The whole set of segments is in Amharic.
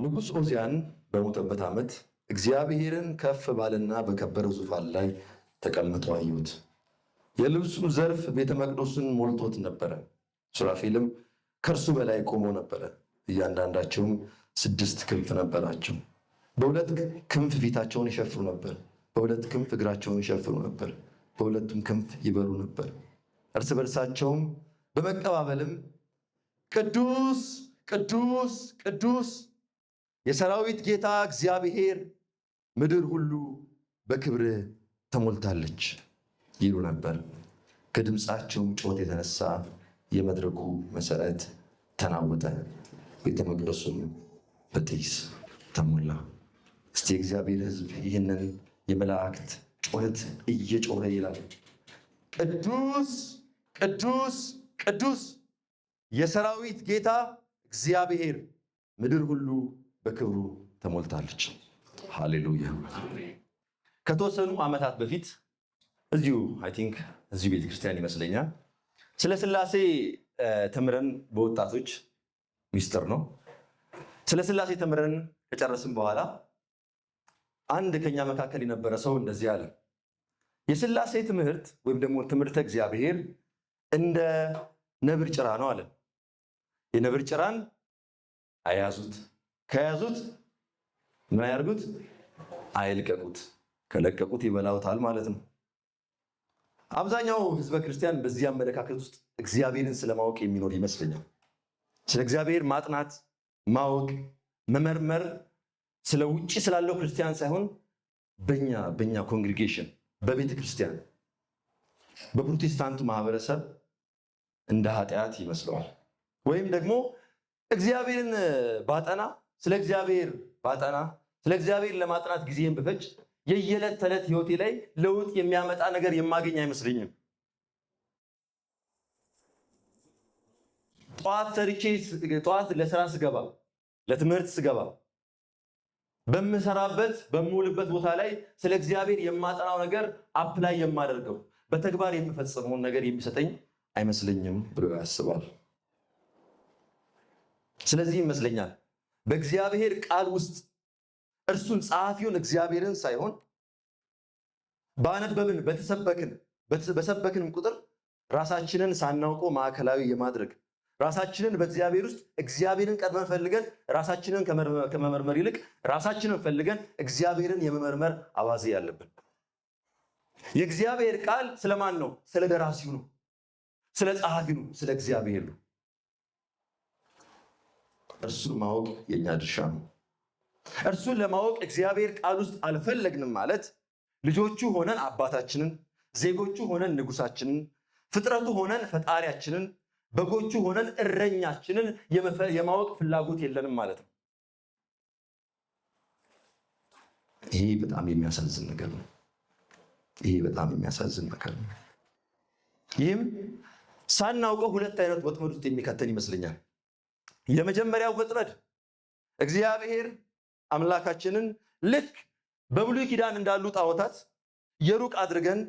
ንጉሥ ዖዝያን በሞተበት ዓመት እግዚአብሔርን ከፍ ባለና በከበረ ዙፋን ላይ ተቀምጦ አዩት። የልብሱም ዘርፍ ቤተ መቅደሱን ሞልቶት ነበረ። ሱራፌልም ከእርሱ በላይ ቆሞ ነበረ። እያንዳንዳቸውም 6 ክንፍ ነበራቸው። በሁለት ክንፍ ፊታቸውን ይሸፍኑ ነበር፣ በሁለት ክንፍ እግራቸውን ይሸፍኑ ነበር፣ በሁለቱም ክንፍ ይበሩ ነበር። እርስ በርሳቸውም በመቀባበልም ቅዱስ ቅዱስ ቅዱስ የሰራዊት ጌታ እግዚአብሔር፣ ምድር ሁሉ በክብር ተሞልታለች ይሉ ነበር። ከድምፃቸውም ጩኸት የተነሳ የመድረኩ መሰረት ተናወጠ፣ ቤተ መቅደሱም በጢስ ተሞላ። እስቲ እግዚአብሔር ሕዝብ ይህንን የመላእክት ጩኸት እየጮኸ ይላል፣ ቅዱስ ቅዱስ ቅዱስ የሰራዊት ጌታ እግዚአብሔር፣ ምድር ሁሉ በክብሩ ተሞልታለች። ሃሌሉያ። ከተወሰኑ ዓመታት በፊት እዚሁ ቤተክርስቲያን ይመስለኛል ስለ ሥላሴ ተምረን በወጣቶች ሚስጥር ነው። ስለ ሥላሴ ተምረን ከጨረስን በኋላ አንድ ከኛ መካከል የነበረ ሰው እንደዚህ አለ፣ የሥላሴ ትምህርት ወይም ደግሞ ትምህርተ እግዚአብሔር እንደ ነብር ጭራ ነው አለ። የነብር ጭራን አያዙት፣ ከያዙት ምን ያርጉት? አይልቀቁት፣ ከለቀቁት ይበላውታል ማለት ነው። አብዛኛው ሕዝበ ክርስቲያን በዚህ አመለካከት ውስጥ እግዚአብሔርን ስለማወቅ የሚኖር ይመስለኛል። ስለ እግዚአብሔር ማጥናት፣ ማወቅ፣ መመርመር ስለ ውጭ ስላለው ክርስቲያን ሳይሆን በኛ ኮንግሪጌሽን በቤተ ክርስቲያን በፕሮቴስታንቱ ማህበረሰብ እንደ ኃጢአት ይመስለዋል። ወይም ደግሞ እግዚአብሔርን ባጠና ስለ እግዚአብሔር ለማጥናት ጊዜን ብፈጅ የየዕለት ተዕለት ህይወቴ ላይ ለውጥ የሚያመጣ ነገር የማገኝ አይመስለኝም። ጠዋት ለስራ ስገባ፣ ለትምህርት ስገባ፣ በምውልበት ቦታ ላይ ስለ እግዚአብሔር የማጠናው ነገር አፕላይ የማደርገው በተግባር የምፈጽመውን ነገር የሚሰጠኝ አይመስለኝም ብሎ ያስባል። ስለዚህ ይመስለኛል በእግዚአብሔር ቃል ውስጥ እርሱን ጸሐፊውን እግዚአብሔርን ሳይሆን ባነበብን በሰበክን ቁጥር ራሳችንን ሳናውቀው ማዕከላዊ የማድረግ ራሳችንን በእግዚአብሔር ውስጥ እግዚአብሔርን ቀድመን ፈልገን ራሳችንን ከመመርመር ይልቅ ራሳችንን ፈልገን እግዚአብሔርን የመመርመር አባዜ ያለብን። የእግዚአብሔር ቃል ስለማን ነው? ስለ ደራሲው ነው፣ ስለ ጸሐፊው ነው፣ ስለ እግዚአብሔር ነው። እርሱን ማወቅ የኛ ድርሻ ነው። እርሱን ለማወቅ እግዚአብሔር ቃል ውስጥ አልፈለግንም ማለት ልጆቹ ሆነን አባታችንን፣ ዜጎቹ ሆነን ንጉሳችንን፣ ፍጥረቱ ሆነን ፈጣሪያችንን፣ በጎቹ ሆነን እረኛችንን የማወቅ ፍላጎት የለንም ማለት ነው። ይሄ በጣም የሚያሳዝን ነገር ነው። ይህም ሳናውቀው 2 አይነት ወጥመድ ውስጥ የሚከተን ይመስለኛል። የመጀመሪያው ወጥመድ እግዚአብሔር አምላካችንን ልክ በብሉይ ኪዳን እንዳሉ ጣዖታት የሩቅ አድርገን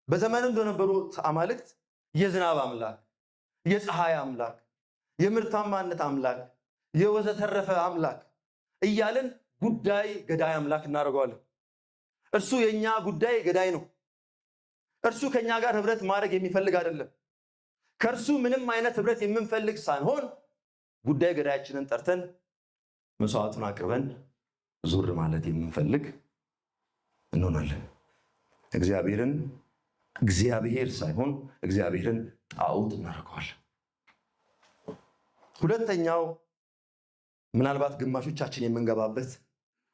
በዘመኑ እንደነበሩት አማልክት የዝናብ አምላክ፣ የፀሐይ አምላክ፣ የምርታማነት አምላክ፣ የወዘተረፈ አምላክ እያልን ጉዳይ ገዳይ አምላክ እናደርገዋለን። እርሱ የኛ ጉዳይ ገዳይ ነው። እርሱ ከኛ ጋር ህብረት ማድረግ የሚፈልግ አይደለም። ከእርሱ ምንም አይነት ህብረት የምንፈልግ ሳንሆን ጉዳይ ገዳያችንን ጠርተን መስዋዕቱን አቅርበን ዙር ማለት የምንፈልግ እንሆናለን። እግዚአብሔርን እግዚአብሔር ሳይሆን እግዚአብሔርን ጣዖት እናደርገዋለን። ሁለተኛው ምናልባት ግማሾቻችን የምንገባበት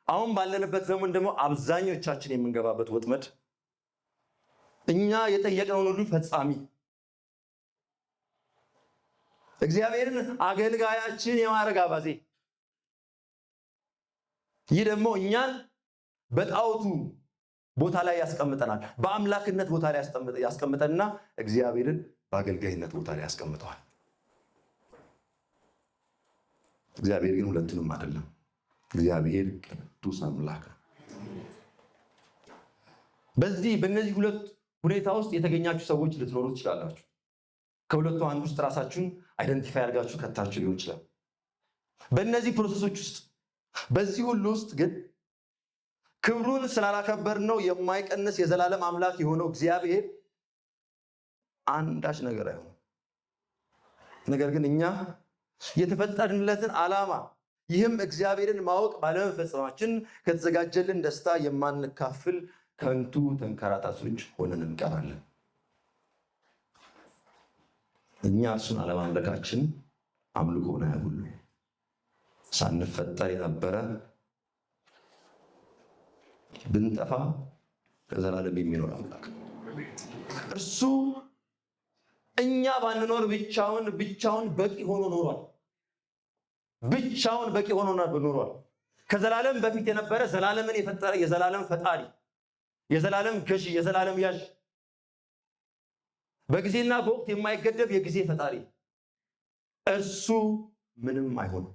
አሁን ባለንበት ዘመን ደግሞ አብዛኞቻችን የምንገባበት ወጥመድ እኛ የጠየቅነውን ሁሉ ፈጻሚ እግዚአብሔርን አገልጋያችን የማድረግ አባዜ። ይህ ደግሞ እኛን በጣዖቱ ቦታ ላይ ያስቀምጠናል። በአምላክነት ቦታ ላይ ያስቀምጠንና እግዚአብሔርን በአገልጋይነት ቦታ ላይ ያስቀምጠዋል። እግዚአብሔር ግን ሁለቱንም አይደለም። እግዚአብሔር ቅዱስ አምላክ ነው። በእነዚህ ሁለት ሁኔታ ውስጥ የተገኛችሁ ሰዎች ልትኖሩ ትችላላችሁ። ከሁለቱ አንዱ ውስጥ ራሳችሁን አይደንቲፋይ አድርጋችሁ ከታችሁ ሊሆን ይችላል። በእነዚህ ፕሮሰሶች ውስጥ በዚህ ሁሉ ውስጥ ግን ክብሩን ስላላከበርነው የማይቀንስ የዘላለም አምላክ የሆነው እግዚአብሔር አንዳች ነገር አይሆንም። ነገር ግን እኛ የተፈጠርንለትን ዓላማ ይህም እግዚአብሔርን ማወቅ ባለመፈጸማችን ከተዘጋጀልን ደስታ የማንካፍል ከንቱ ተንከራታቾች ሆነን እንቀራለን። እኛ እርሱን አለማምለካችን አምልኮ ነው ሁሉ ሳንፈጠር የነበረ ብንጠፋ ለዘላለም የሚኖር አምላክ እርሱ እኛ ባንኖር ብቻውን በቂ ሆኖ ኖሯል። ብቻውን በቂ ሆኖ ኖሯል። ከዘላለም በፊት የነበረ ዘላለምን የፈጠረ የዘላለም ፈጣሪ፣ የዘላለም ገዢ፣ የዘላለም ያዥ፣ በጊዜና በወቅት የማይገደብ የጊዜ ፈጣሪ እርሱ ምንም አይሆንም።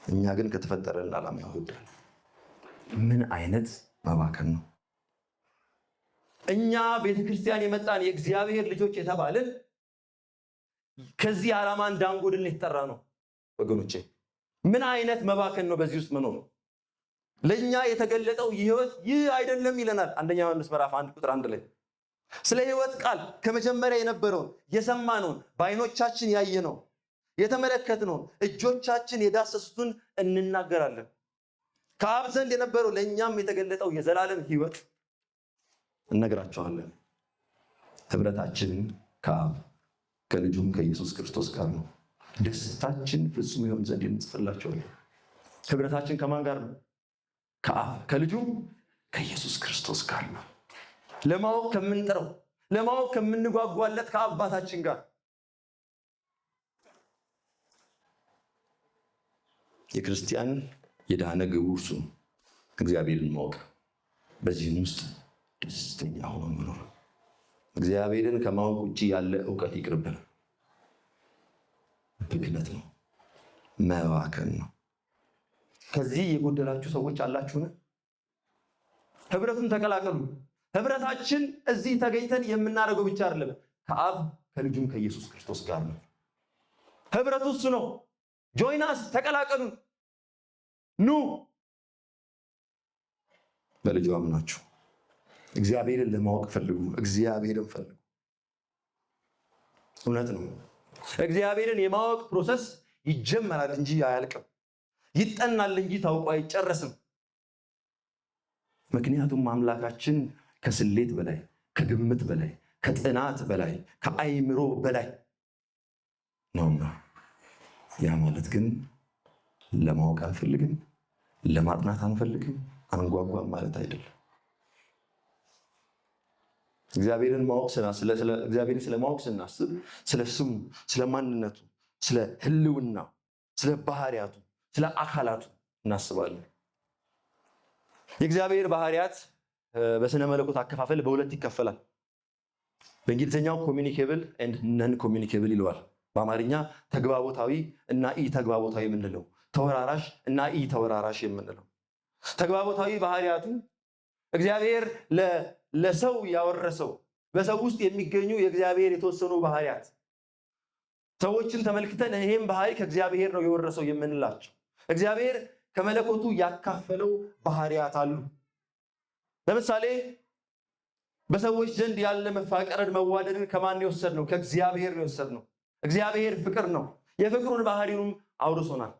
እኛ ግን ከተፈጠረልን ዓላማ ይወዳል። ምን አይነት መባከን ነው! እኛ ቤተክርስቲያን የመጣን የእግዚአብሔር ልጆች የተባልን ከዚህ ዓላማ እንዳንጎድል የተጠራ ነው። ወገኖቼ ምን አይነት መባከን ነው በዚህ ውስጥ መኖር! ለኛ የተገለጠው ሕይወት ይህ አይደለም ይለናል አንደኛ ዮሐንስ ምዕራፍ 1 ቁጥር 1 ላይ ስለ ሕይወት ቃል ከመጀመሪያ የነበረውን የሰማነውን በዓይኖቻችን ያየነው የተመለከትነውን እጆቻችን የዳሰሱትን እንናገራለን። ከአብ ዘንድ የነበረው ለእኛም የተገለጠው የዘላለም ሕይወት እነግራቸዋለን። ህብረታችን ከአብ ከልጁም ከኢየሱስ ክርስቶስ ጋር ነው። ደስታችን ፍጹም ይሆን ዘንድ እንጽፍላቸዋለን። ህብረታችን ከማን ጋር ነው? ከአብ ከልጁ ከኢየሱስ ክርስቶስ ጋር ነው። ለማወቅ ከምንጥረው ለማወቅ ከምንጓጓለት ከአባታችን ጋር የክርስቲያን የዳነ ግቡ እርሱ እግዚአብሔርን ማወቅ፣ በዚህም ውስጥ ደስተኛ ሆኖ መኖር። እግዚአብሔርን ከማወቅ ውጭ ያለ እውቀት ይቅርብን። ብክነት ነው፣ መባከን ነው። ከዚህ የጎደላችሁ ሰዎች አላችሁን? ህብረቱን ተቀላቀሉ። ህብረታችን እዚህ ተገኝተን የምናደርገው ብቻ አይደለም፣ ከአብ ከልጁም ከኢየሱስ ክርስቶስ ጋር ነው። ህብረቱ እሱ ነው። ጆይናስ ተቀላቀሉ፣ ኑ በልጁ አምናችሁ እግዚአብሔርን ለማወቅ ፈልጉ። እግዚአብሔርን ፈልጉ። እውነት ነው። እግዚአብሔርን የማወቅ ፕሮሰስ ይጀመራል እንጂ አያልቅም። ይጠናል እንጂ ታውቆ አይጨረስም። ምክንያቱም አምላካችን ከስሌት በላይ፣ ከግምት በላይ፣ ከጥናት በላይ፣ ከአይምሮ በላይ ነውና ያ ማለት ግን ለማወቅ አንፈልግም፣ ለማጥናት አንፈልግም፣ አንጓጓም ማለት አይደለም። እግዚአብሔርን ማወቅ እግዚአብሔርን ስለማወቅ ስናስብ ስለ ስሙ፣ ስለ ማንነቱ፣ ስለ ህልውና፣ ስለ ባህሪያቱ፣ ስለ አካላቱ እናስባለን። የእግዚአብሔር ባህሪያት በስነ መለኮት አከፋፈል በሁለት ይከፈላል። በእንግሊዝኛው ኮሚኒኬብል ኤንድ ነን ኮሚኒኬብል ይለዋል። በአማርኛ ተግባቦታዊ እና ኢ ተግባቦታዊ የምንለው፣ ተወራራሽ እና ኢ ተወራራሽ የምንለው። ተግባቦታዊ ባህሪያቱ እግዚአብሔር ለሰው ያወረሰው በሰው ውስጥ የሚገኙ የእግዚአብሔር የተወሰኑ ባህሪያት ሰዎችን ተመልክተን ይሄም ባህሪ ከእግዚአብሔር ነው የወረሰው የምንላቸው እግዚአብሔር ከመለኮቱ ያካፈለው ባህሪያት አሉ። ለምሳሌ በሰዎች ዘንድ ያለ መፋቀርን፣ መዋደድን ከማን የወሰድነው? ከእግዚአብሔር ነው የወሰድነው። እግዚአብሔር ፍቅር ነው። የፍቅሩን ባህሪውንም አውርሶናል።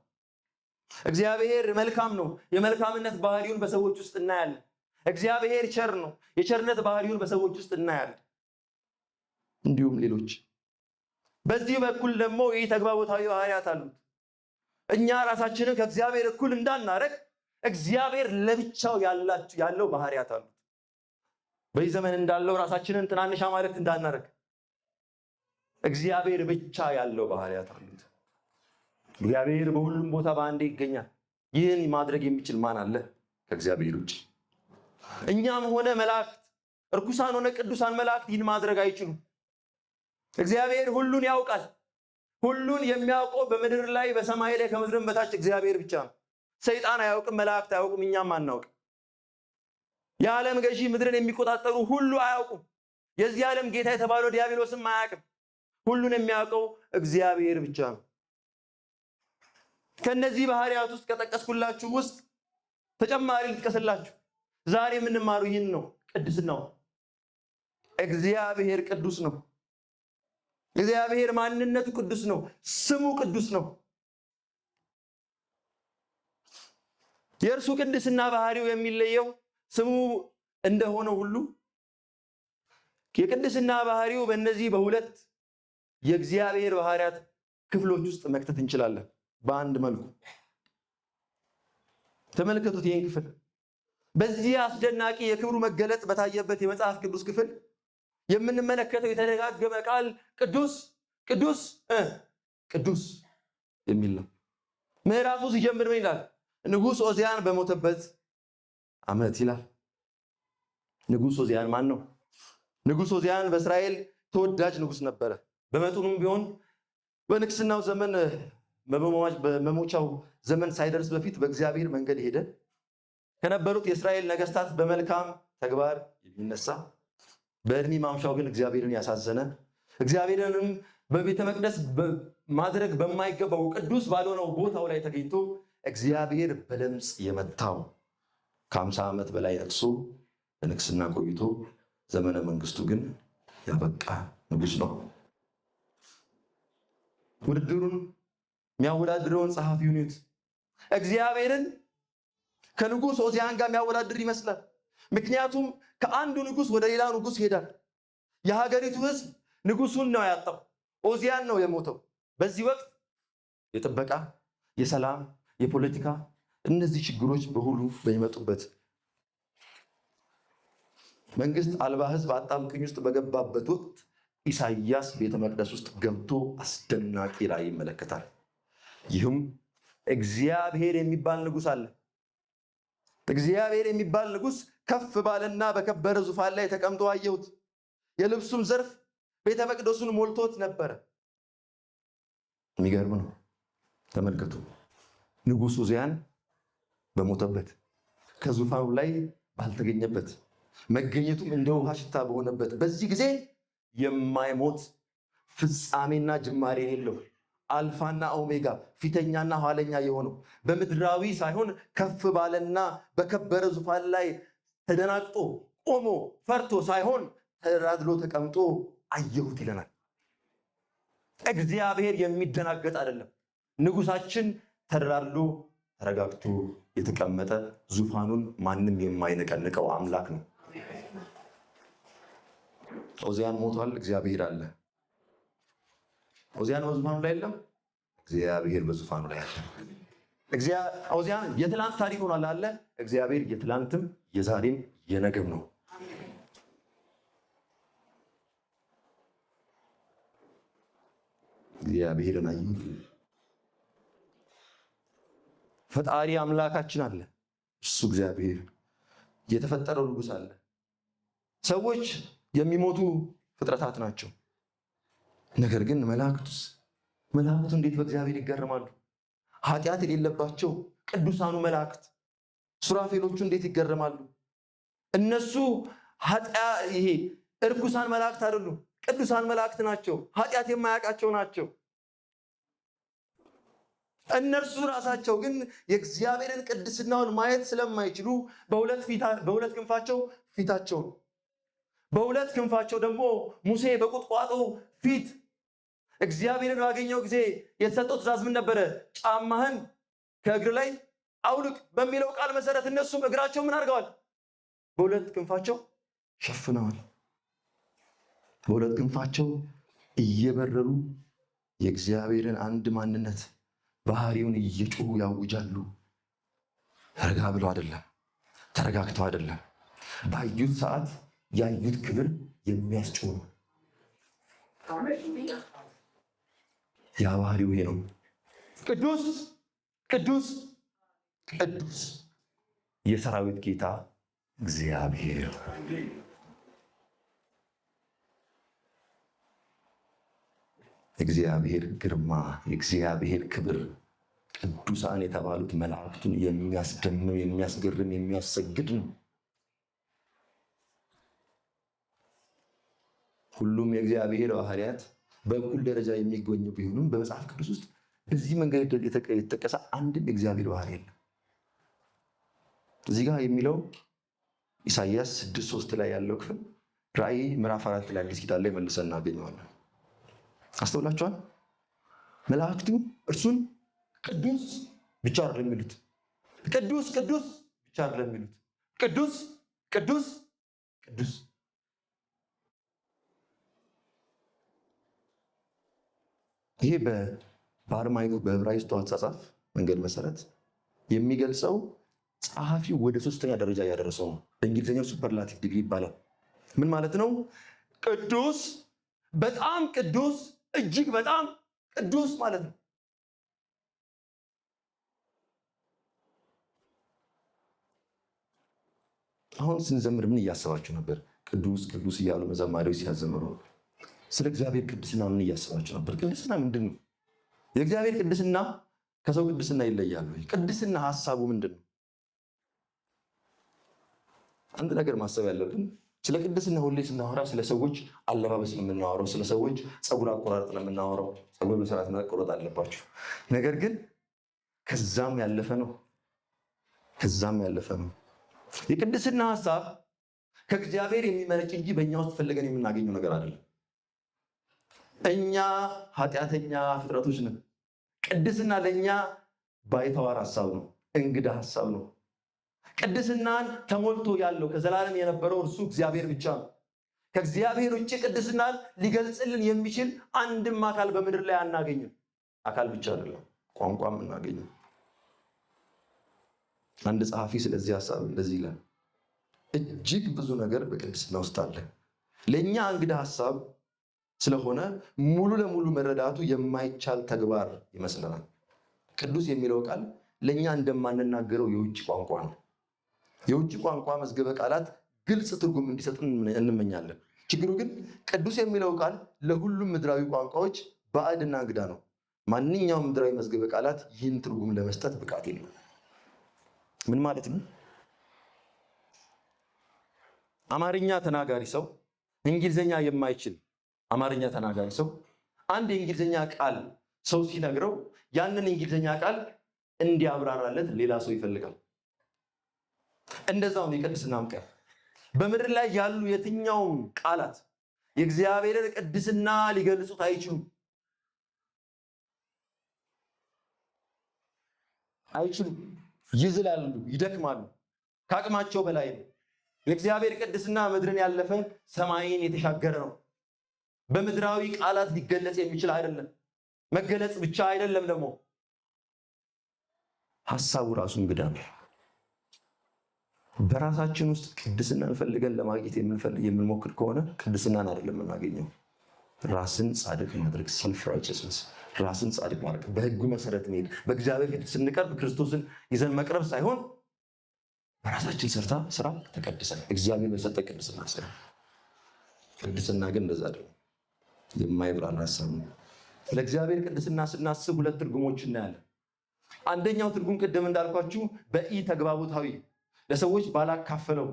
እግዚአብሔር መልካም ነው። የመልካምነት ባህሪውን በሰዎች ውስጥ እናያለን። እግዚአብሔር ቸር ነው። የቸርነት ባህሪውን በሰዎች ውስጥ እናያለን። እንዲሁም ሌሎች። በዚህ በኩል ደግሞ ይህ ተግባቦታዊ ባህሪያት አሉት። እኛ ራሳችንን ከእግዚአብሔር እኩል እንዳናረግ እግዚአብሔር ለብቻው ያለው ባህሪያት አሉት። በዚህ ዘመን እንዳለው ራሳችንን ትናንሽ አማልክት እንዳናረግ እግዚአብሔር ብቻ ያለው ባህሪያት አሉት። እግዚአብሔር በሁሉም ቦታ በአንዴ ይገኛል። ይህን ማድረግ የሚችል ማን አለ ከእግዚአብሔር ውጭ? እኛም ሆነ መላእክት፣ እርኩሳን ሆነ ቅዱሳን መላእክት ይህን ማድረግ አይችሉም። እግዚአብሔር ሁሉን ያውቃል። ሁሉን የሚያውቀው በምድር ላይ በሰማይ ላይ ከምድርም በታች እግዚአብሔር ብቻ ነው። ሰይጣን አያውቅም፣ መላእክት አያውቅም፣ እኛም አናውቅም። የዓለም ገዢ ምድርን የሚቆጣጠሩ ሁሉ አያውቁም። የዚህ ዓለም ጌታ የተባለው ዲያብሎስም አያውቅም። ሁሉን የሚያውቀው እግዚአብሔር ብቻ ነው። ከነዚህ ባህሪያት ውስጥ ከጠቀስኩላችሁ ውስጥ ተጨማሪ ልጥቀስላችሁ። ዛሬ የምንማረው ይህን ነው፣ ቅድስናው። እግዚአብሔር ቅዱስ ነው። እግዚአብሔር ማንነቱ ቅዱስ ነው። ስሙ ቅዱስ ነው። የእርሱ ቅድስና ባህሪው የሚለየው ስሙ እንደሆነ ሁሉ የቅድስና ባህሪው በእነዚህ በሁለት የእግዚአብሔር ባህሪያት ክፍሎች ውስጥ መክተት እንችላለን። በአንድ መልኩ ተመልከቱት። ይህን ክፍል በዚህ አስደናቂ የክብሩ መገለጥ በታየበት የመጽሐፍ ቅዱስ ክፍል የምንመለከተው የተደጋገመ ቃል ቅዱስ ቅዱስ ቅዱስ የሚል ነው። ምዕራፉ ሲጀምር ምን ይላል? ንጉሥ ዖዝያን በሞተበት ዓመት ይላል። ንጉሥ ዖዝያን ማን ነው? ንጉሥ ዖዝያን በእስራኤል ተወዳጅ ንጉሥ ነበረ። በመጠኑም ቢሆን በንግስናው ዘመን በመሞቻው ዘመን ሳይደርስ በፊት በእግዚአብሔር መንገድ ሄደ። ከነበሩት የእስራኤል ነገስታት በመልካም ተግባር የሚነሳ በእድሜ ማምሻው ግን እግዚአብሔርን ያሳዘነ እግዚአብሔርንም በቤተ መቅደስ ማድረግ በማይገባው ቅዱስ ባልሆነው ቦታው ላይ ተገኝቶ እግዚአብሔር በለምጽ የመታው ከ50 ዓመት በላይ ነግሶ በንግስና ቆይቶ ዘመነ መንግስቱ ግን ያበቃ ንጉሥ ነው። ውድድሩን የሚያወዳድረውን ጸሐፊውን ይዩት። እግዚአብሔርን ከንጉሥ ዖዝያን ጋር የሚያወዳድር ይመስላል። ምክንያቱም ከአንዱ ንጉሥ ወደ ሌላ ንጉሥ ይሄዳል። የሀገሪቱ ሕዝብ ንጉሱን ነው ያጣው። ዖዝያን ነው የሞተው። በዚህ ወቅት የጥበቃ፣ የሰላም፣ የፖለቲካ እነዚህ ችግሮች በሁሉ በሚመጡበት መንግስት አልባ ሕዝብ አጣብቂኝ ውስጥ በገባበት ወቅት ኢሳይያስ ቤተ መቅደስ ውስጥ ገብቶ አስደናቂ ራእይ ይመለከታል። ይህም እግዚአብሔር የሚባል ንጉሥ አለ። እግዚአብሔር የሚባል ንጉሥ ከፍ ባለና በከበረ ዙፋን ላይ ተቀምጦ አየሁት። የልብሱም ዘርፍ ቤተ መቅደሱን ሞልቶት ነበረ። የሚገርም ነው። ተመልከቱ። ንጉሥ ዖዝያን በሞተበት ከዙፋኑ ላይ ባልተገኘበት መገኘቱም እንደ ውሃ ሽታ በሆነበት በዚህ ጊዜ የማይሞት ፍጻሜና ጅማሬ የሌለው አልፋና ኦሜጋ ፊተኛና ኋለኛ የሆነው በምድራዊ ሳይሆን ከፍ ባለና በከበረ ዙፋን ላይ ተደናግጦ ቆሞ ፈርቶ ሳይሆን ተደላድሎ ተቀምጦ አየሁት ይለናል። እግዚአብሔር የሚደናገጥ አይደለም። ንጉሳችን ተደላድሎ ተረጋግቶ የተቀመጠ ዙፋኑን ማንም የማይነቀንቀው አምላክ ነው። ዖዝያን ሞቷል፣ እግዚአብሔር አለ። ዖዝያን በዙፋኑ ላይ የለም፣ እግዚአብሔር በዙፋኑ ላይ አለ። ዖዝያን የትላንት ታሪክ ሆኗል አለ። እግዚአብሔር የትላንትም የዛሬም የነገም ነው። እግዚአብሔርን አይ ፈጣሪ አምላካችን አለ። እሱ እግዚአብሔር የተፈጠረው ንጉሥ አለ። ሰዎች የሚሞቱ ፍጥረታት ናቸው። ነገር ግን መላእክቱ እንዴት በእግዚአብሔር ይገረማሉ? ኃጢአት የሌለባቸው ቅዱሳኑ መላእክት ሱራፌሎቹ እንዴት ይገረማሉ? እነሱ ይሄ እርኩሳን መላእክት አይደሉም፣ ቅዱሳን መላእክት ናቸው። ኃጢአት የማያውቃቸው ናቸው። እነርሱ ራሳቸው ግን የእግዚአብሔርን ቅድስናውን ማየት ስለማይችሉ በሁለት ክንፋቸው ፊታቸውን በሁለት ክንፋቸው ደግሞ ሙሴ በቁጥቋጦ ፊት እግዚአብሔርን ባገኘው ጊዜ የተሰጠው ትእዛዝ ምን ነበረ? ጫማህን ከእግር ላይ አውልቅ በሚለው ቃል መሰረት እነሱም እግራቸው ምን አድርገዋል? በሁለት ክንፋቸው ሸፍነዋል። በሁለት ክንፋቸው እየበረሩ የእግዚአብሔርን አንድ ማንነት ባህሪውን እየጮሁ ያውጃሉ። ረጋ ብለው አይደለም፣ ተረጋግተው አይደለም። ባዩት ሰዓት ያዩት ክብር የሚያስጮህ ያ ባህሪው ይሄ ነው። ቅዱስ ቅዱስ ቅዱስ የሰራዊት ጌታ እግዚአብሔር። እግዚአብሔር ግርማ፣ የእግዚአብሔር ክብር ቅዱሳን የተባሉት መላእክቱን የሚያስደምም የሚያስገርም የሚያሰግድ ነው። ሁሉም የእግዚአብሔር ባህሪያት በእኩል ደረጃ የሚገኙ ቢሆኑም በመጽሐፍ ቅዱስ ውስጥ በዚህ መንገድ የተጠቀሰ አንድም የእግዚአብሔር ባህሪ የለም። እዚህ ጋር የሚለው ኢሳይያስ 6:3 ላይ ያለው ክፍል ራእይ ምዕራፍ 4 ላይ አዲስ ኪዳን ላይ መልሰን እናገኘዋለን። አስተውላችኋል? መላእክቱ እርሱን ቅዱስ ብቻ አይደለም የሚሉት፣ ቅዱስ ቅዱስ ብቻ አይደለም የሚሉት፣ ቅዱስ ቅዱስ ቅዱስ። ይሄ በአርማይክ በዕብራይስጡ አጻጻፍ መንገድ መሰረት የሚገልጸው ጸሐፊው ወደ 3ኛ ደረጃ ያደረሰው ነው። በእንግሊዝኛው ሱፐርላቲቭ ዲግሪ ይባላል። ምን ማለት ነው? ቅዱስ፣ በጣም ቅዱስ፣ እጅግ በጣም ቅዱስ ማለት ነው። አሁን ስንዘምር ምን እያሰባችሁ ነበር? ቅዱስ ቅዱስ እያሉ መዘማሪዎች ሲያዘምሩ ስለ እግዚአብሔር ቅድስና ምን እያሰባችሁ ነበር? ቅድስና ምንድን ነው? የእግዚአብሔር ቅድስና ከሰው ቅድስና ይለያሉ? ቅድስና ሀሳቡ ምንድን ነው? አንድ ነገር ማሰብ ያለብን ስለ ቅድስና ሁሌ ስናወራ ስለ ሰዎች አለባበስ ነው የምናወራው፣ ስለ ሰዎች ፀጉር አቆራረጥ ነው የምናወራው። ፀጉር በስርዓት መቆረጥ አለባችሁ። ነገር ግን ከዛም ያለፈ ነው። የቅድስና ሀሳብ ከእግዚአብሔር የሚመነጭ እንጂ በእኛ ውስጥ ፈልገን የምናገኘው ነገር አይደለም። እኛ ኃጢአተኛ ፍጥረቶች ነን። ቅድስና ለእኛ ባይተዋር ሀሳብ ነው፣ እንግዳ ሀሳብ ነው። ቅድስናን ተሞልቶ ያለው ከዘላለም የነበረው እርሱ እግዚአብሔር ብቻ ነው። ከእግዚአብሔር ውጭ ቅድስናን ሊገልጽልን የሚችል አንድም አካል በምድር ላይ አናገኝም። አካል ብቻ አይደለም፣ ቋንቋም እናገኝም። አንድ ጸሐፊ ስለዚህ ሀሳብ እንደዚህ ይላል፣ እጅግ ብዙ ነገር በቅድስና ውስጥ አለ። ለእኛ እንግዳ ሀሳብ ስለሆነ ሙሉ ለሙሉ መረዳቱ የማይቻል ተግባር ይመስለናል። ቅዱስ የሚለው ቃል ለእኛ እንደማንናገረው የውጭ ቋንቋ ነው። የውጭ ቋንቋ መዝገበ ቃላት ግልጽ ትርጉም እንዲሰጡን እንመኛለን። ችግሩ ግን ቅዱስ የሚለው ቃል ለሁሉም ምድራዊ ቋንቋዎች ባዕድና እንግዳ ነው። ማንኛውም ምድራዊ መዝገበ ቃላት ይህን ትርጉም ለመስጠት ብቃት የለውም። ምን ማለት ነው? አማርኛ ተናጋሪ ሰው እንግሊዝኛ የማይችል አማርኛ ተናጋሪ ሰው አንድ የእንግሊዝኛ ቃል ሰው ሲነግረው ያንን እንግሊዝኛ ቃል እንዲያብራራለት ሌላ ሰው ይፈልጋል። እንደዛው ነው የቅድስናም ቃል። በምድር ላይ ያሉ የትኛውም ቃላት የእግዚአብሔርን ቅድስና ሊገልጹት አይችሉም። ይዝላሉ፣ ይደክማሉ፣ ከአቅማቸው በላይ ነው። የእግዚአብሔር ቅድስና ምድርን ያለፈ ሰማይን የተሻገረ ነው። በምድራዊ ቃላት ሊገለጽ የሚችል አይደለም። መገለጽ ብቻ አይደለም፣ ደግሞ ሀሳቡ ራሱ እንግዳ ነው። በራሳችን ውስጥ ቅድስናን ፈልገን ለማግኘት የምንሞክር ከሆነ ቅድስናን አይደለም የምናገኘው። ራስን ጻድቅ ማድረግ፣ ሰልፍ ራይቸስነስ፣ ራስን ጻድቅ ማድረግ፣ በህጉ መሰረት መሄድ፣ በእግዚአብሔር ፊት ስንቀርብ ክርስቶስን ይዘን መቅረብ ሳይሆን በራሳችን ስራ ተቀድሰን እግዚአብሔር በሰጠ ቅድስና ስራ። ቅድስና ግን እንደዛ አይደለም፣ የማይብራራ ሀሳብ ነው። ለእግዚአብሔር ቅድስና ስናስብ ሁለት ትርጉሞች እናያለን። አንደኛው ትርጉም ቅድም እንዳልኳችሁ በኢ ተግባቦታዊ ለሰዎች ባላካፈለው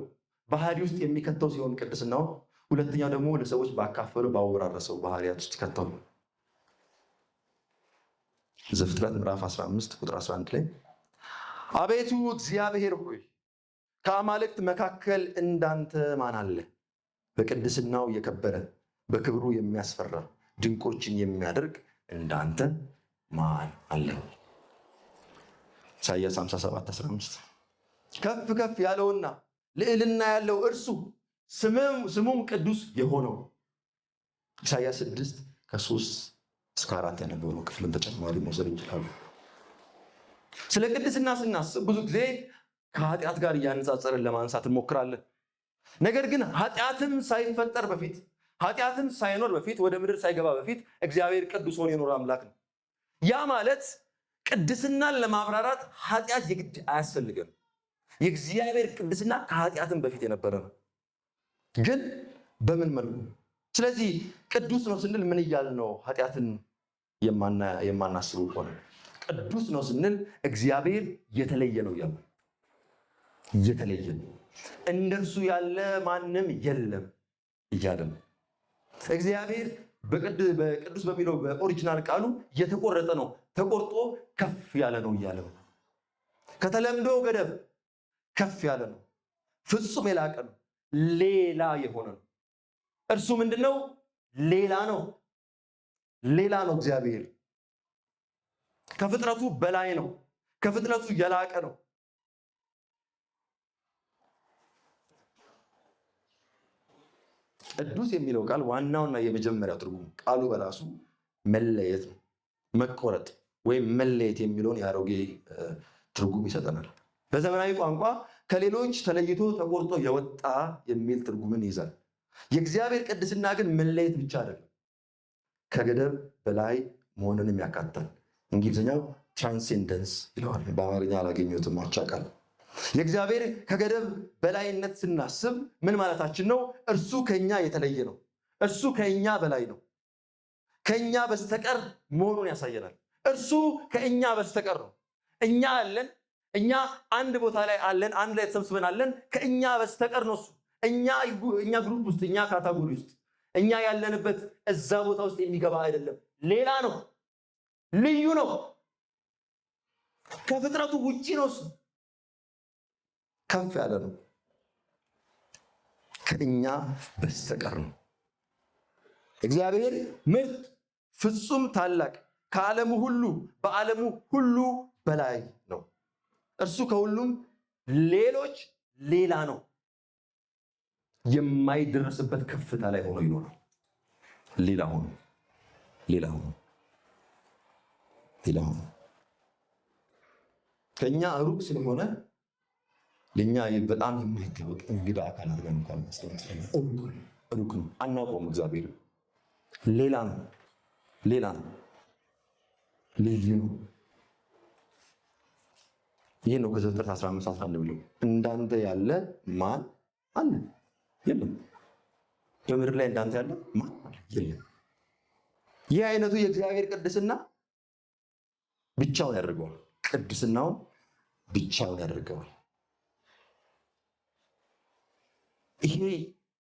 ባህሪ ውስጥ የሚከተው ሲሆን ቅድስናው፣ ሁለተኛው ደግሞ ለሰዎች ባካፈለው ባወራረሰው ባህሪያት ውስጥ ከተው። ዘፍጥረት ምዕራፍ 15 ቁጥር 11 ላይ አቤቱ እግዚአብሔር ሆይ ከአማልክት መካከል እንዳንተ ማን አለ? በቅድስናው የከበረ በክብሩ የሚያስፈራ ድንቆችን የሚያደርግ እንዳንተ ማን አለ? ኢሳይያስ 57:15 ከፍ ከፍ ያለውና ልዕልና ያለው እርሱ ስሙም ቅዱስ የሆነው። ኢሳይያስ 6:3-4 ያነበብነው ክፍልን ተጨማሪ መውሰድ እንችላለን። ስለ ቅድስና ስናስብ ብዙ ጊዜ ከኃጢአት ጋር እያነጻጸርን ለማንሳት እንሞክራለን። ነገር ግን ኃጢአትም ሳይፈጠር በፊት ኃጢአትም ሳይኖር በፊት ወደ ምድር ሳይገባ በፊት እግዚአብሔር ቅዱስ ሆኖ የኖረ አምላክ ነው። ያ ማለት ቅድስናን ለማብራራት ኃጢአት የግድ አያስፈልገም። የእግዚአብሔር ቅድስና ከኃጢአትም በፊት የነበረ ነው። ግን በምን መልኩ? ስለዚህ ቅዱስ ነው ስንል ምን እያልን ነው? ኃጢአትን የማናስበው ከሆነ ቅዱስ ነው ስንል እግዚአብሔር የተለየ ነው እያልን፣ የተለየ ነው፣ እንደርሱ ያለ ማንም የለም እያልን። እግዚአብሔር በቅዱስ በሚለው በኦሪጂናል ቃሉ የተቆረጠ ነው፣ ተቆርጦ ከፍ ያለ ነው እያለ ነው። ከተለምዶ ገደብ ከፍ ያለ ነው፣ ፍጹም የላቀ ነው፣ ሌላ የሆነ ነው። እርሱ ምንድነው? ሌላ ነው። ሌላ ነው። እግዚአብሔር ከፍጥረቱ በላይ ነው፣ ከፍጥረቱ የላቀ ነው። ቅዱስ የሚለው ቃል ዋናውና የመጀመሪያው ትርጉም ቃሉ በራሱ መለየት ነው። መቆረጥ ወይም መለየት የሚለውን የአሮጌ ትርጉም ይሰጠናል። በዘመናዊ ቋንቋ ከሌሎች ተለይቶ ተቆርጦ የወጣ የሚል ትርጉምን ይይዛል። የእግዚአብሔር ቅድስና ግን መለየት ብቻ አይደለም፣ ከገደብ በላይ መሆንንም ያካትታል። እንግሊዝኛው ትራንሴንደንስ ይለዋል። በአማርኛ አላገኘሁትም አቻ ቃል። የእግዚአብሔር ከገደብ በላይነት ስናስብ ምን ማለታችን ነው? እርሱ ከኛ የተለየ ነው። እርሱ ከኛ በላይ ነው። ከኛ በስተቀር መሆኑን ያሳየናል። እርሱ ከእኛ በስተቀር ነው። እኛ አለን፣ እኛ አንድ ቦታ ላይ አለን፣ አንድ ላይ ተሰብስበን አለን። ከእኛ በስተቀር ነው እሱ። እኛ ግሩፕ ውስጥ፣ እኛ ካታጎሪ ውስጥ፣ እኛ ያለንበት እዛ ቦታ ውስጥ የሚገባ አይደለም። ሌላ ነው፣ ልዩ ነው፣ ከፍጥረቱ ውጪ ነው እሱ። ከፍ ያለ ነው፣ ከእኛ በስተቀር ነው። እግዚአብሔር ምርጥ፣ ፍጹም፣ ታላቅ፣ ከዓለሙ ሁሉ በዓለሙ ሁሉ በላይ ነው። እርሱ ከሁሉም ሌሎች ሌላ ነው። የማይደረስበት ከፍታ ላይ ሆኖ ይኖራል። ሌላ ሆኖ ከኛ ሩቅ ስለሆነ ለኛ በጣም የማይታወቅ እንግዳ አካል አድርገን እንኳን መስጠት ሩቅ ነው፣ አናውቀውም። እግዚአብሔር ሌላ ነው፣ ልዩ ነው። ይህ ነው ከዘፍጥረት 15:11 ብሎ እንዳንተ ያለ ማን አለ? የለም። በምድር ላይ እንዳንተ ያለ ማን አለ? የለም። ይህ አይነቱ የእግዚአብሔር ቅድስና ብቻውን ያደርገዋል። ቅድስናውን ብቻውን ያደርገዋል። ይሄ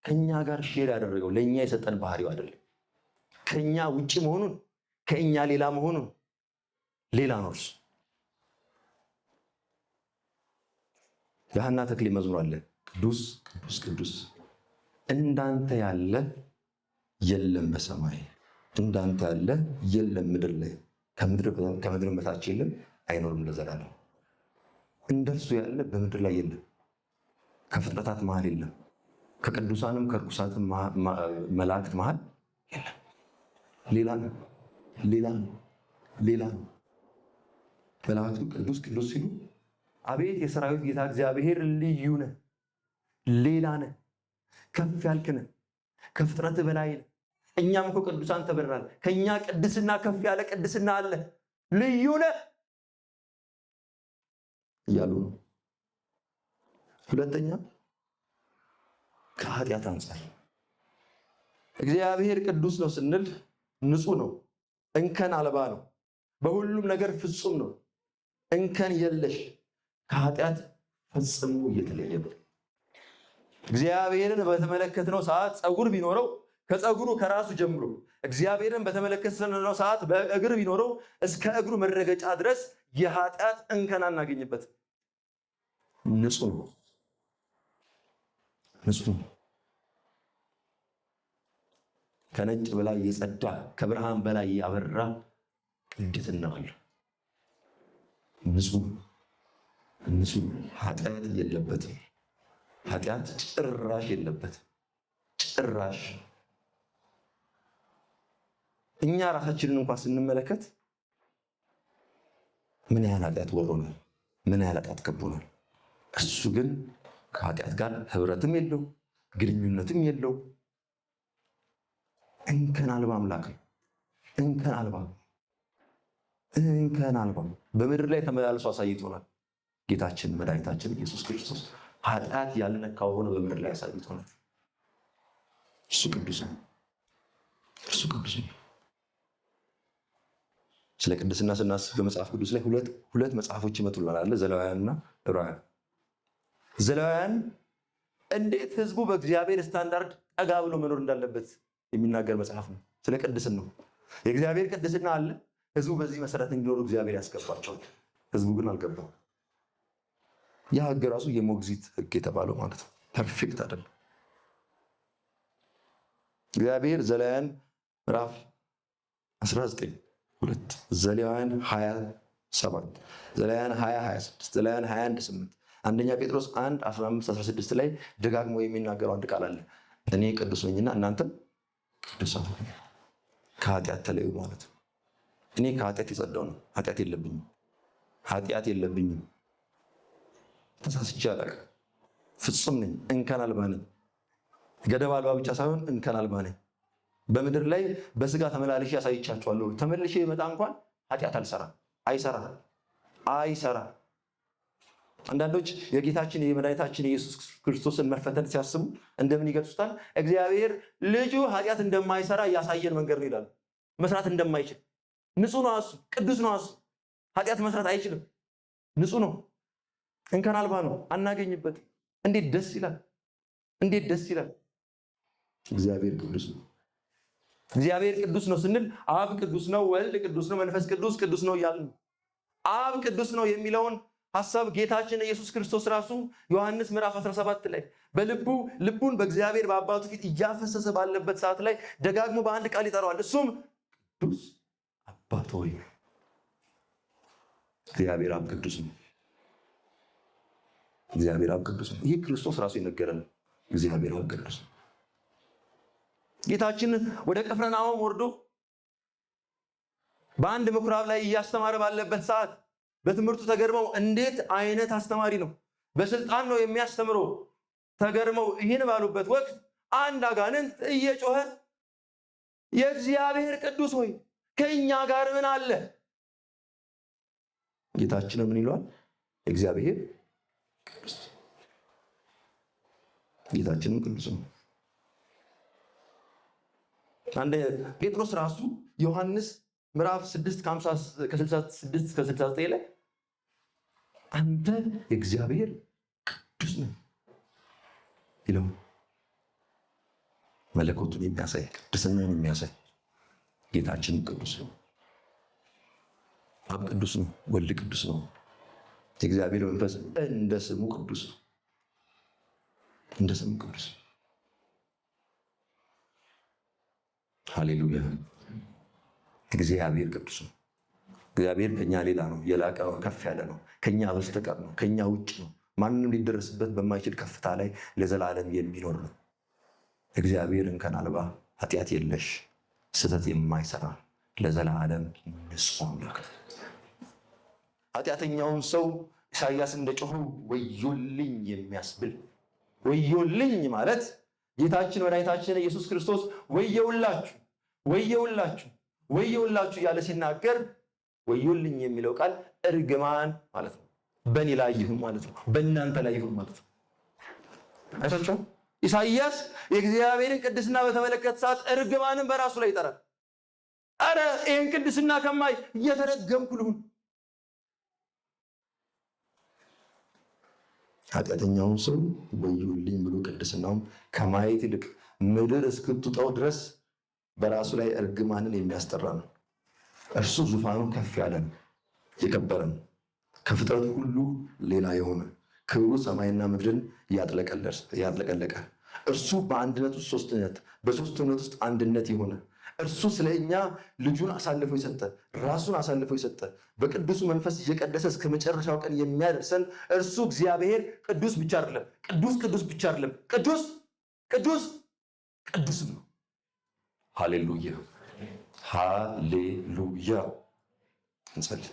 ከኛ ጋር ሼር ያደረገው ለኛ የሰጠን ባህሪው አይደለም። ከኛ ውጪ መሆኑን፣ ከኛ ሌላ መሆኑን፣ ሌላ ነው እርሱ። የሐና ተክሌ መዝሙር አለ። ቅዱስ ቅዱስ ቅዱስ እንዳንተ ያለ የለም በሰማይ፣ እንዳንተ ያለ የለም ምድር ላይ፣ ከምድር በታች የለም አይኖርም ለዘላለም። እንደርሱ ያለ በምድር ላይ የለም፣ ከፍጥረታት መሃል የለም፣ ከቅዱሳንም ከርኩሳትም መላእክት መሃል የለም። ሌላ ነው። መላእክቱ ቅዱስ ቅዱስ ሲሉ አቤት የሰራዊት ጌታ እግዚአብሔር ልዩ ነህ፣ ሌላ ነህ፣ ከፍ ያልክ ነህ፣ ከፍጥረት በላይ ነህ። እኛም እኮ ቅዱሳን ተብለናል። ከኛ ቅድስና ከፍ ያለ ቅድስና አለ፣ ልዩ ነህ እያሉ ነው። ሁለተኛ ከኃጢአት አንጻር እግዚአብሔር ቅዱስ ነው ስንል ንጹህ ነው፣ እንከን አልባ ነው፣ በሁሉም ነገር ፍጹም ነው፣ እንከን የለሽ፣ ከኃጢአት ፈጽሞ እየተለየ ነው። እግዚአብሔርን በተመለከትነው ሰዓት ፀጉር ቢኖረው ከፀጉሩ ከራሱ ጀምሮ እግዚአብሔርን በተመለከትነው ሰዓት በእግር ቢኖረው እስከ እግሩ መረገጫ ድረስ የኃጢአት እንከን አናገኝበት። ንጹህ ነው። ከነጭ በላይ የጸዳ ከብርሃን በላይ ያበራ ቅድስና አለው። ንጹህ ኃጢአት የለበትም። ኃጢአት ጭራሽ የለበትም። ጭራሽ እኛ ራሳችንን እንኳን ስንመለከት ምን ያህል ኃጢአት ወሮናል፣ ምን ያህል ኃጢአት ከቦናል። እሱ ግን ከኃጢአት ጋር ህብረትም የለው፣ ግንኙነትም የለው። እንከን አልባ አምላክ ነው። እንከን አልባ በምድር ላይ ተመላልሶ አሳይቶናል። ጌታችን መድኃኒታችን ኢየሱስ ክርስቶስ ኃጢአት ያልነካው ሆኖ በምድር ላይ አሳይቶናል። እርሱ ቅዱስ ነው። ስለ ቅድስና ስናስብ በመጽሐፍ ቅዱስ ላይ ሁለት መጽሐፎች ይመጡልናል፣ ዘሌዋውያንና ዕብራውያን። ዘሌዋውያን እንዴት ህዝቡ በእግዚአብሔር ስታንዳርድ ጠጋ ብሎ መኖር እንዳለበት የሚናገር መጽሐፍ ነው። ስለ ቅድስና ነው። የእግዚአብሔር ቅድስና አለ። ህዝቡ በዚህ መሰረት እንዲኖሩ እግዚአብሔር ያስገባቸዋል። ህዝቡ ግን አልገባም። ያ ህግ ራሱ የሞግዚት ህግ የተባለው ማለት ነው። ፐርፌክት አይደለም። እግዚአብሔር ዘሌዋውያን ምዕራፍ 19:2 ዘሌዋውያን 27 ዘሌዋውያን 20:26 ዘሌዋውያን 21:8 አንደኛ ጴጥሮስ 1:15-16 ላይ ደጋግሞ የሚናገረው አንድ ቃል አለ። እኔ ቅዱስ ነኝና እናንተም ቅዱሳን ሁኑ፣ ከኃጢአት ተለዩ ማለት ነው። እኔ ከኃጢአት የጸዳው ነው። ኃጢአት የለብኝም። ተሳስቼ አላውቅም። ፍጹም ነኝ፣ እንከን አልባ ነኝ። ገደብ አልባ ብቻ ሳይሆን እንከን አልባ ነኝ። በምድር ላይ በስጋ ተመላልሼ ያሳይቻቸዋለሁ። ተመልሼ በመጣ እንኳን ኃጢአት አልሰራም። አይሰራ። አንዳንዶች የጌታችን የመድኃኒታችን የኢየሱስ ክርስቶስን መፈተን ሲያስቡ እንደምን ይገልጹታል? እግዚአብሔር ልጁ ኃጢአት እንደማይሰራ እያሳየን መንገድ ነው ይላሉ። መስራት እንደማይችል ንጹህ ነው፣ እሱ ቅዱስ ነው። እሱ ኃጢአት መስራት አይችልም። ንጹህ ነው፣ እንከን አልባ ነው። አናገኝበትም። እንዴት ደስ ይላል! እግዚአብሔር ቅዱስ ነው። እግዚአብሔር ቅዱስ ነው ስንል አብ ቅዱስ ነው፣ ወልድ ቅዱስ ነው፣ መንፈስ ቅዱስ ነው እያልን ነው። አብ ቅዱስ ነው የሚለውን ሐሳብ ጌታችን ኢየሱስ ክርስቶስ ራሱ ዮሐንስ ምዕራፍ 17 ላይ ልቡን በእግዚአብሔር በአባቱ ፊት እያፈሰሰ ባለበት ሰዓት ላይ ደጋግሞ በአንድ ቃል ይጠራዋል። እሱም ቅዱስ አባት ሆይ። እግዚአብሔር አብ ቅዱስ ነው። ይህ ክርስቶስ ራሱ የነገረን እግዚአብሔር አብ ቅዱስ ነው። ጌታችን ወደ ቅፍርናሆም ወርዶ በአንድ ምኩራብ ላይ እያስተማረ ባለበት ሰዓት በትምህርቱ ተገርመው እንዴት አይነት አስተማሪ ነው፣ በስልጣን ነው የሚያስተምረው ተገርመው ይህን ባሉበት ወቅት አንድ አጋንንት እየጮኸ የእግዚአብሔር ቅዱስ ሆይ ከእኛ ጋር ምን አለ? ጌታችን ምን ይለዋል? እግዚአብሔር ቅዱስ። ጌታችንም ቅዱስ ነው። አንድ ጴጥሮስ ራሱ ዮሐንስ ምዕራፍ 6:66-69 ላይ አንተ የእግዚአብሔር ቅዱስ ነህ ይለው። መለኮቱን የሚያሳይ ቅድስናን የሚያሳይ ጌታችን ቅዱስ ነው። አብ ቅዱስ ነው፣ ወልድ ቅዱስ ነው። የእግዚአብሔር መንፈስ እንደ ስሙ ቅዱስ ነው። ሃሌሉያ። እግዚአብሔር ቅዱስ ነው። እግዚአብሔር ከኛ ሌላ ነው፣ የላቀ ነው፣ ከፍ ያለ ነው፣ ከኛ በስተቀር ነው፣ ከኛ ውጭ ነው። ማንም ሊደረስበት በማይችል ከፍታ ላይ ለዘላለም የሚኖር ነው። እግዚአብሔር እንከን አልባ፣ ኃጢአት የለሽ፣ ስህተት የማይሰራ ለዘላለም ንጹሕ አምላክ ነው። ኃጢአተኛውን ሰው ኢሳይያስ እንደጮኸው ወዮልኝ የሚያስብል ወዮልኝ ማለት ጌታችን መድኃኒታችን ኢየሱስ ክርስቶስ ወየውላችሁ እያለ ሲናገር ወዮልኝ የሚለው ቃል እርግማን ማለት ነው። በእኔ ላይ ይሁን ማለት ነው። በእናንተ ላይ ይሁን ማለት ነው። አይታችሁ ኢሳይያስ የእግዚአብሔርን ቅድስና በተመለከተ ሰዓት እርግማንን በራሱ ላይ ይጠራል። አረ ይህን ቅድስና ከማይ እየተረገምኩ ልሁን። ኃጢአተኛውን ሰው ወዮልኝ ብሎ ቅድስናውን ከማየት ይልቅ ምድር እስክትውጠው ድረስ በራሱ ላይ እርግማንን የሚያስጠራ ነው። እርሱ ዙፋኑ ከፍ ያለ ነው፣ የከበረ ነው፣ ከፍጥረት ሁሉ ሌላ የሆነ ክብሩ ሰማይና ምድርን ያጥለቀለቀ እርሱ በአንድነት ውስጥ ሶስትነት፣ በሶስትነት ውስጥ አንድነት የሆነ እርሱ ስለኛ ልጁን አሳልፎ የሰጠ ራሱን አሳልፎ የሰጠ በቅዱሱ መንፈስ እየቀደሰ እስከ መጨረሻው ቀን የሚያደርሰን እርሱ እግዚአብሔር ቅዱስ ብቻ አይደለም፣ ቅዱስም ነው። ሃሌሉያ። እንጸልይ።